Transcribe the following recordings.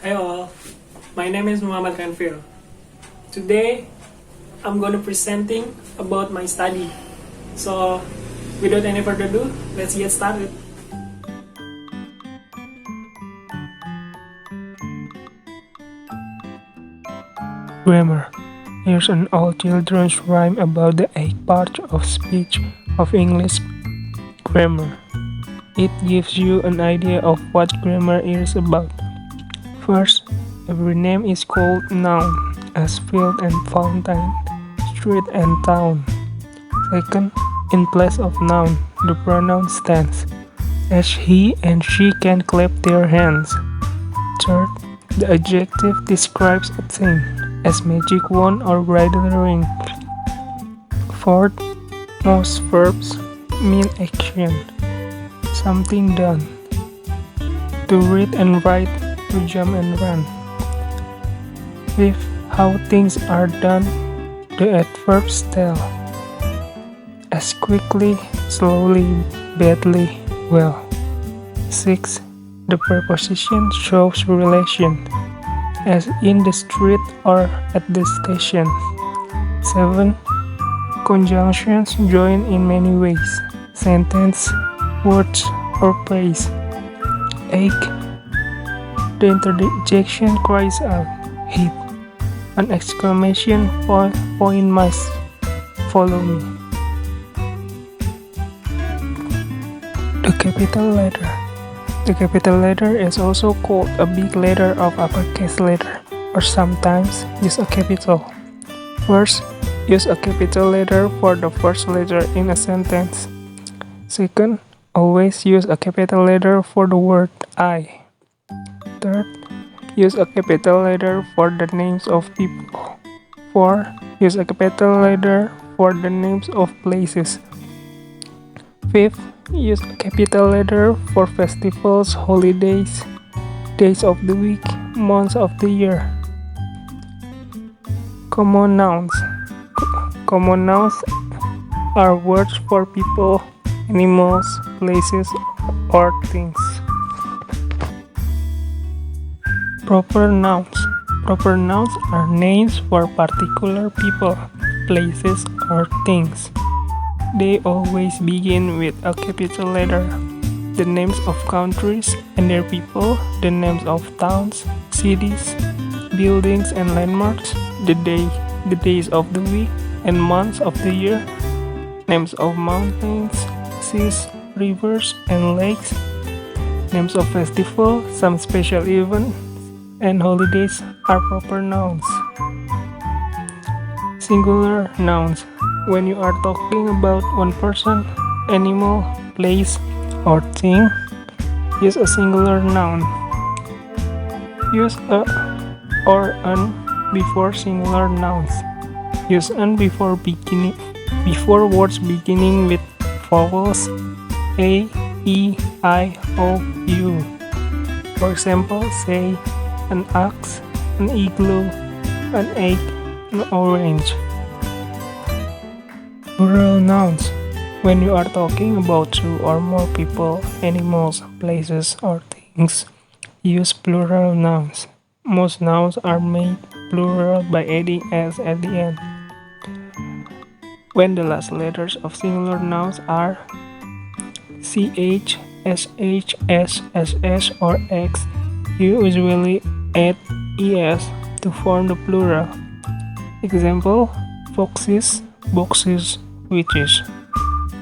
Hi all, my name is Muhammad Renvil. Today, I'm going to presenting about my study. So, without any further ado, let's get started. Grammar. Here's an old children's rhyme about the 8 parts of speech of English grammar. It gives you an idea of what grammar is about. First, every name is called noun, as field and fountain, street and town. Second, in place of noun, the pronoun stands, as he and she can clap their hands. Third, the adjective describes a thing, as magic wand or bridal ring. Fourth, most verbs mean action, something done. To read and write, to jump and run. Fifth, how things are done, the adverbs tell. As quickly, slowly, badly, well. Sixth, the preposition shows relation, as in the street or at the station. 7. Conjunctions join in many ways, sentence, words, or phrase. 8. The interjection cries out, hit. An exclamation point must follow me. The capital letter. The capital letter is also called a big letter of uppercase letter, or sometimes just a capital. First, use a capital letter for the first letter in a sentence. Second, always use a capital letter for the word I. Third, use a capital letter for the names of people. 4. Use a capital letter for the names of places. 5th, use a capital letter for festivals, holidays, days of the week, months of the year. Common nouns. Common nouns are words for people, animals, places, or things. Proper nouns. Proper nouns are names for particular people, places, or things. They always begin with a capital letter. The names of countries and their people, the names of towns, cities, buildings and landmarks, the days of the week and months of the year, names of mountains, seas, rivers and lakes, names of festivals, some special events, and holidays are proper nouns. Singular nouns. When you are talking about one person, animal, place, or thing, use a singular noun. Use a or an before singular nouns. Use an before words beginning with vowels A, E, I, O, U. For example, say an ox, an igloo, an egg, an orange. Plural nouns. When you are talking about two or more people, animals, places, or things, use plural nouns. Most nouns are made plural by adding s at the end. When the last letters of singular nouns are ch, sh, s, ss, or x, you usually add es to form the plural. Example, foxes, boxes, witches.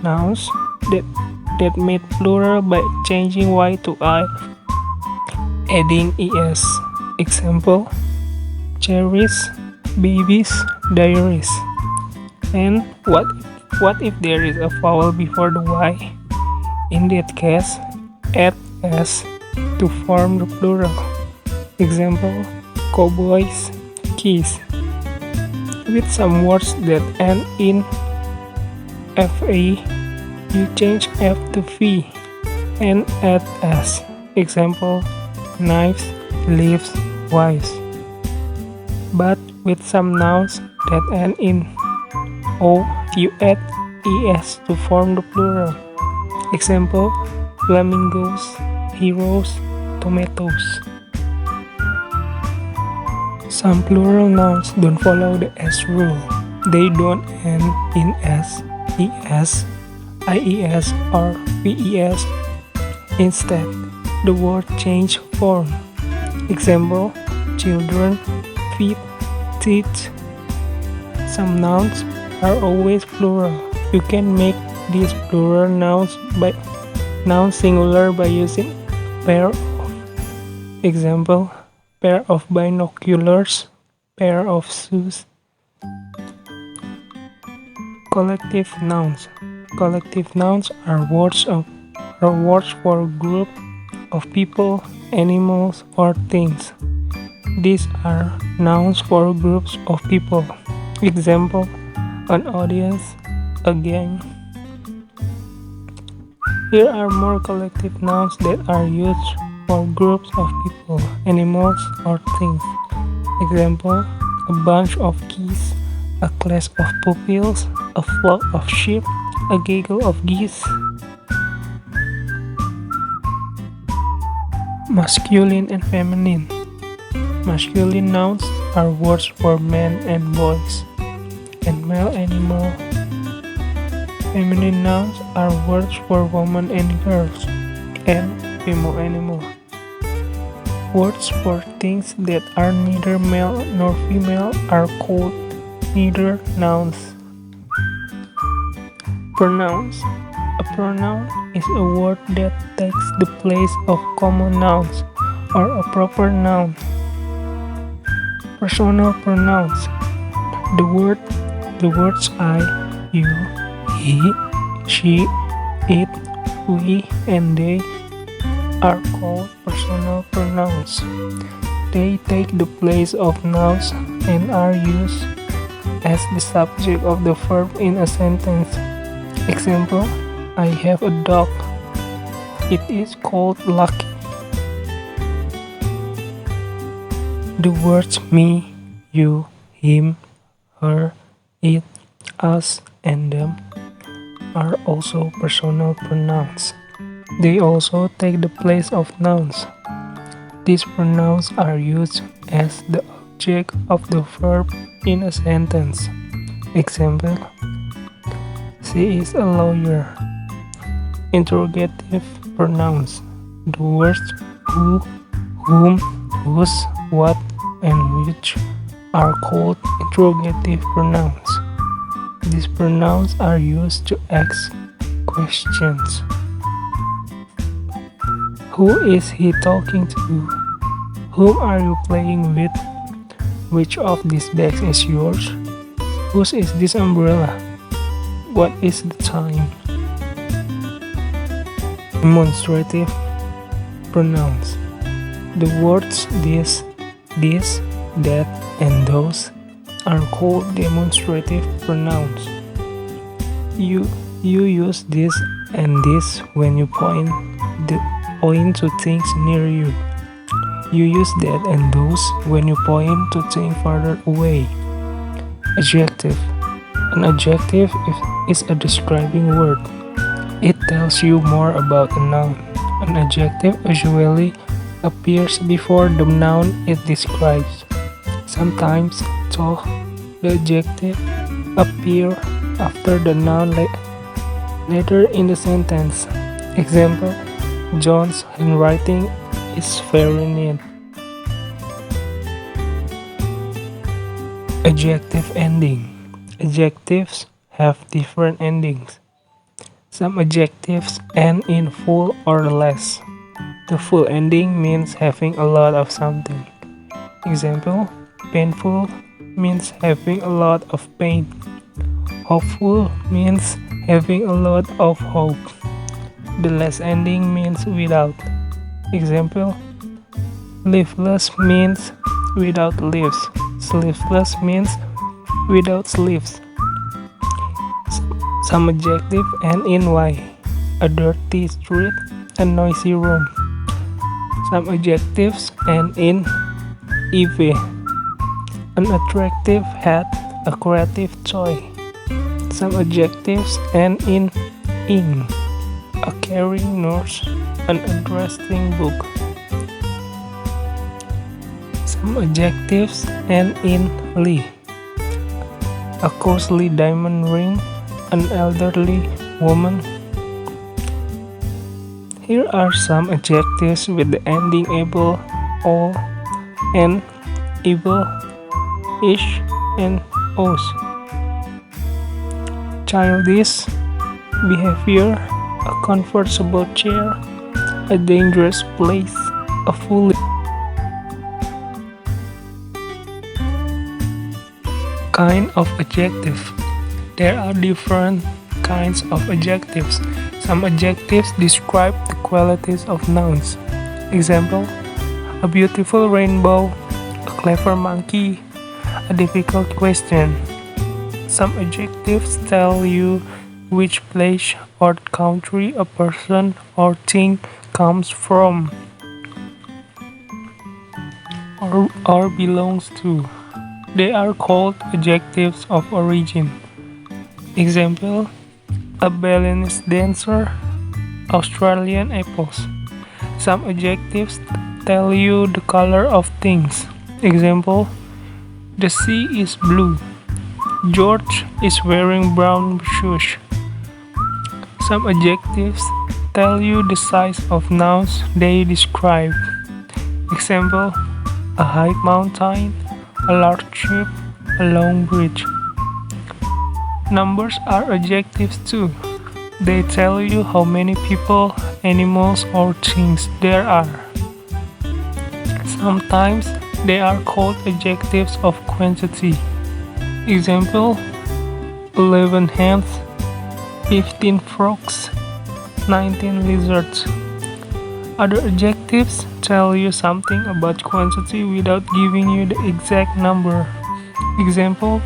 Nouns that made plural by changing y to I, adding es. Example, cherries, babies, diaries. And what if there is a vowel before the y? In that case, add s to form the plural. Example, cowboys, keys. With some words that end in fa, you change f to v and add s. Example, knives, leaves, wives. But with some nouns that end in o, you add es to form the plural. Example, flamingos, heroes, tomatoes. Some plural nouns don't follow the S rule. They don't end in S, ES, IES, or VES. Instead, the word change form. Example, children, feet, teeth. Some nouns are always plural. You can make these plural nouns singular by using pair of. Example, pair of binoculars, pair of shoes. Collective nouns. Collective nouns are words for a group of people, animals, or things. These are nouns for groups of people. Example, an audience, a gang. Here are more collective nouns that are used for groups of people, animals, or things. Example, a bunch of geese, a class of pupils, a flock of sheep, a gaggle of geese. Masculine and feminine. Masculine nouns are words for men and boys, and male animal. Feminine nouns are words for women and girls, and female animal. Words for things that are neither male nor female are called neither nouns. Pronouns. A pronoun is a word that takes the place of common nouns or a proper noun. Personal pronouns. The words I, you, he, she, it, we, and they are called personal pronouns. They take the place of nouns and are used as the subject of the verb in a sentence. Example, I have a dog. It is called Lucky. The words me, you, him, her, it, us, and them are also personal pronouns. They also take the place of nouns. These pronouns are used as the object of the verb in a sentence. Example, she is a lawyer. Interrogative pronouns. The words who, whom, whose, what, and which are called interrogative pronouns. These pronouns are used to ask questions. Who is he talking to? Whom are you playing with? Which of these bags is yours? Whose is this umbrella? What is the time? Demonstrative pronouns. The words this, that, and those are called demonstrative pronouns. You use this and this when you point to things near you. You use that and those when you point to things farther away. Adjective. An adjective is a describing word. It tells you more about a noun. An adjective usually appears before the noun it describes. Sometimes, though, the adjective appears after the noun later in the sentence. Example, John's handwriting is very neat. Adjective ending. Adjectives have different endings. Some adjectives end in full or less. The full ending means having a lot of something. Example, painful means having a lot of pain. Hopeful means having a lot of hope. The last ending means without. Example, leafless means without leaves. Sleeveless means without sleeves. Some adjectives end in Y. A dirty street, a noisy room. Some adjectives end in EV. An attractive hat, a creative toy. Some adjectives end in ing. A caring nurse, an interesting book. Some adjectives end in ly. A costly diamond ring, an elderly woman. Here are some adjectives with the ending able, all, and able, ish, and os. Childish behavior, a comfortable chair, a dangerous place, a foolish. Kind of adjective. There are different kinds of adjectives. Some adjectives describe the qualities of nouns. Example: a beautiful rainbow, a clever monkey, a difficult question. Some adjectives tell you which place or country a person or thing comes from or belongs to. They are called adjectives of origin. Example: a Balinese dancer, Australian apples. Some adjectives tell you the color of things. Example: the sea is blue. George is wearing brown shoes. Some adjectives tell you the size of nouns they describe. Example: a high mountain, a large ship, a long bridge. Numbers are adjectives too. They tell you how many people, animals, or things there are. Sometimes they are called adjectives of quantity. Example: 11 hens, 15 frogs, 19 lizards. Other adjectives tell you something about quantity without giving you the exact number. Example: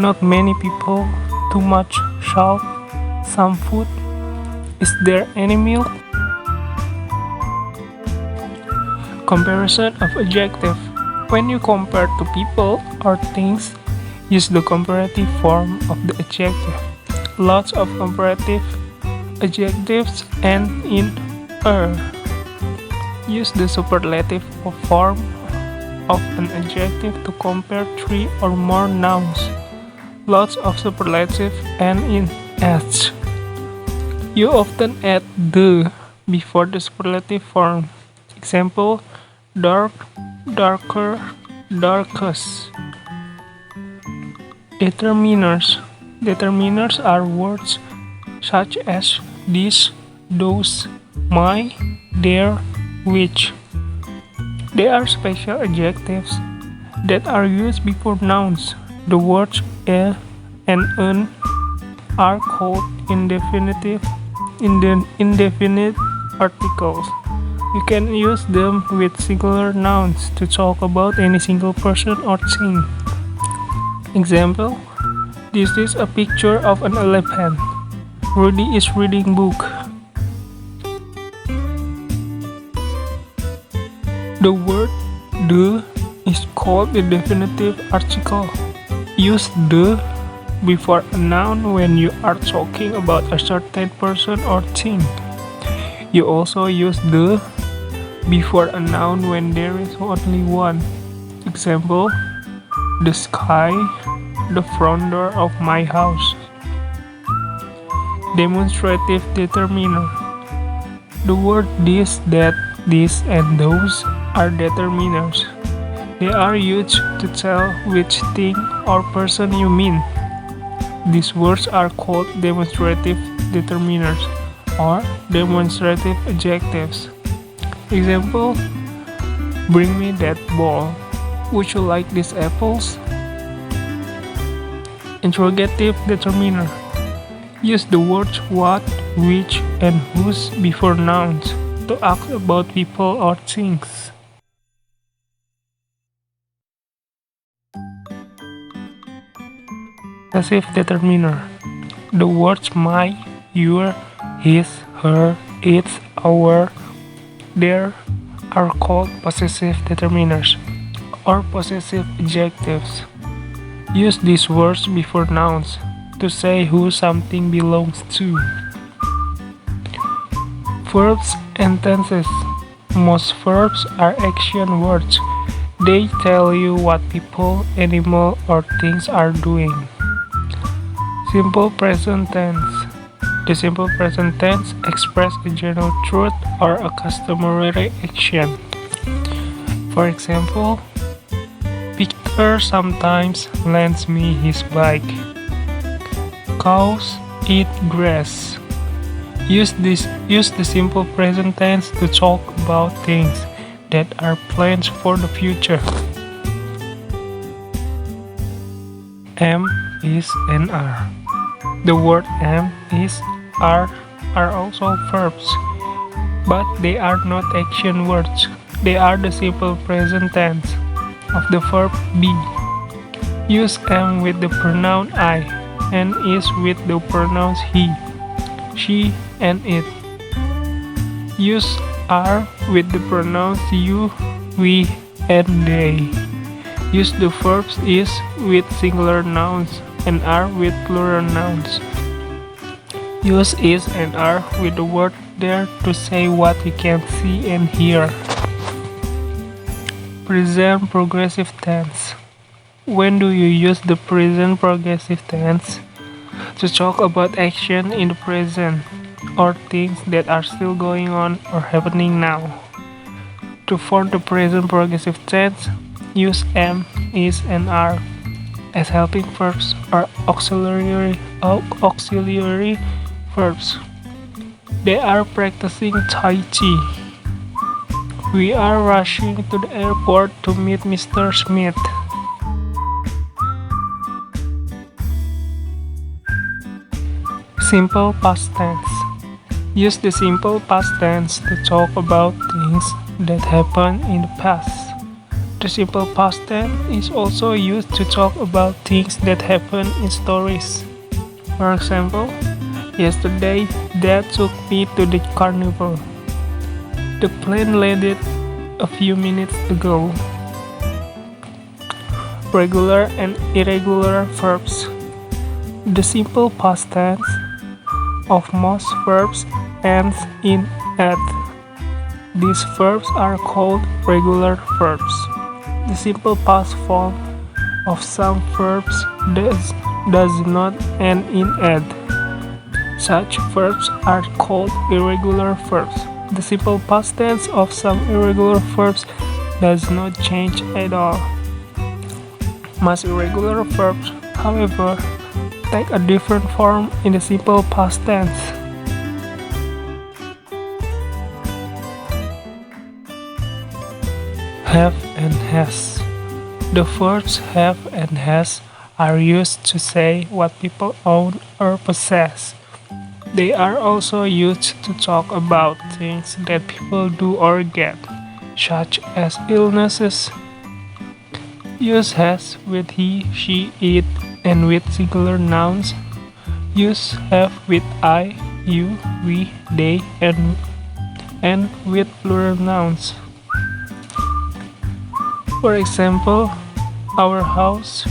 not many people, too much salt, some food. Is there any milk? Comparison of adjective. When you compare to people or things, use the comparative form of the adjective. Lots of comparative adjectives end in er. Use the superlative form of an adjective to compare 3 or more nouns. Lots of superlatives end in s. You often add the before the superlative form. Example: dark, darker, darkest. Determiners. Determiners are words such as this, those, my, their, which. They are special adjectives that are used before nouns. The words a and an are called indefinite articles. You can use them with singular nouns to talk about any single person or thing. Example: this is a picture of an elephant. Rudy is reading book. The word the is called the definitive article. Use the before a noun when you are talking about a certain person or thing. You also use the before a noun when there is only one. Example: the sky, the front door of my house. Demonstrative determiner. The word this, that, this, and those are determiners. They are used to tell which thing or person you mean. These words are called demonstrative determiners or demonstrative adjectives. Example: bring me that ball. Would you like these apples? Interrogative determiner. Use the words what, which, and whose before nouns to ask about people or things. Possessive determiner. The words my, your, his, her, its, our, their are called possessive determiners or possessive adjectives. Use these words before nouns to say who something belongs to. Verbs and tenses. Most verbs are action words. They tell you what people, animal, or things are doing. Simple present tense. The simple present tense expresses a general truth or a customary action. For example, Victor sometimes lends me his bike. Cows eat grass. Use the simple present tense to talk about things that are plans for the future. M is and are. The word am, is, are also verbs, but they are not action words. They are the simple present tense of the verb be. Use am with the pronoun I and is with the pronouns he, she, and it. Use are with the pronouns you, we, and they. Use the verbs is with singular nouns and are with plural nouns. Use is and are with the word there to say what you can see and hear. Present progressive tense. When do you use the present progressive tense? To talk about action in the present or things that are still going on or happening now. To form the present progressive tense, use am, is, and are as helping verbs or auxiliary verbs. They are practicing Tai Chi. We are rushing to the airport to meet Mr. Smith. Simple past tense. Use the simple past tense to talk about things that happened in the past. The simple past tense is also used to talk about things that happen in stories. For example, yesterday Dad took me to the carnival. The plane landed a few minutes ago. Regular and irregular verbs. The simple past tense of most verbs ends in "ed". These verbs are called regular verbs. The simple past form of some verbs does not end in "ed". Such verbs are called irregular verbs. The simple past tense of some irregular verbs does not change at all. Most irregular verbs, however, take a different form in the simple past tense. Have and has. The verbs have and has are used to say what people own or possess. They are also used to talk about things that people do or get, such as illnesses. Use has with he, she, it, and with singular nouns. Use have with I, you, we, they, and with plural nouns. For example, our house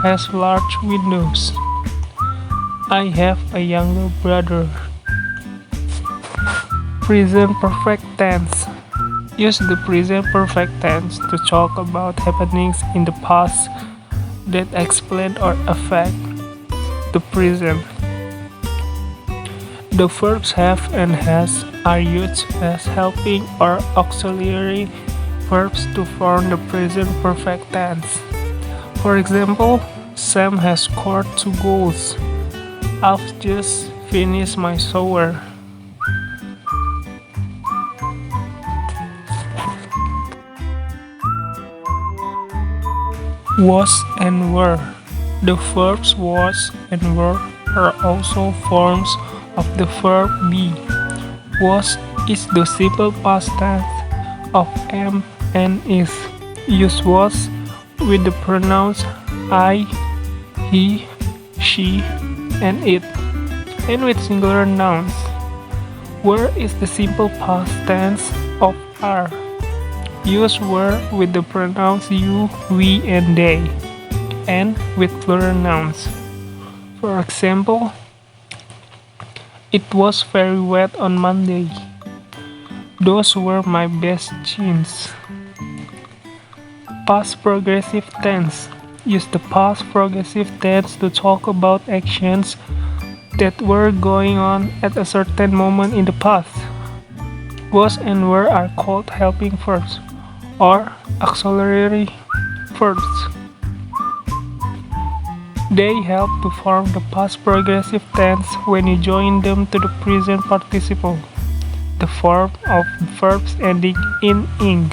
has large windows. I have a younger brother. Present perfect tense. Use the present perfect tense to talk about happenings in the past that explain or affect the present. The verbs have and has are used as helping or auxiliary verbs to form the present perfect tense. For example, Sam has scored 2 goals. I've just finished my shower. Was and were. The verbs was and were are also forms of the verb be. Was is the simple past tense of am and is. Use was with the pronouns I, he, she, and it, and with singular nouns. Were is the simple past tense of are. Use were with the pronouns you, we, and they, and with plural nouns. For example, it was very wet on Monday. Those were my best jeans. past progressive tense. Use the past progressive tense to talk about actions that were going on at a certain moment in the past. Was and were are called helping verbs or auxiliary verbs. They help to form the past progressive tense when you join them to the present participle, the form of verbs ending in ing.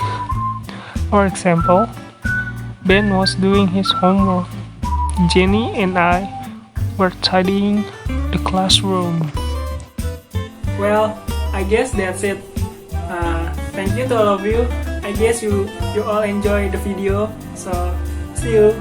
For example, Ben was doing his homework. Jenny and I were tidying the classroom. Well, I guess that's it. Thank you to all of you. I guess you all enjoy the video. So see you.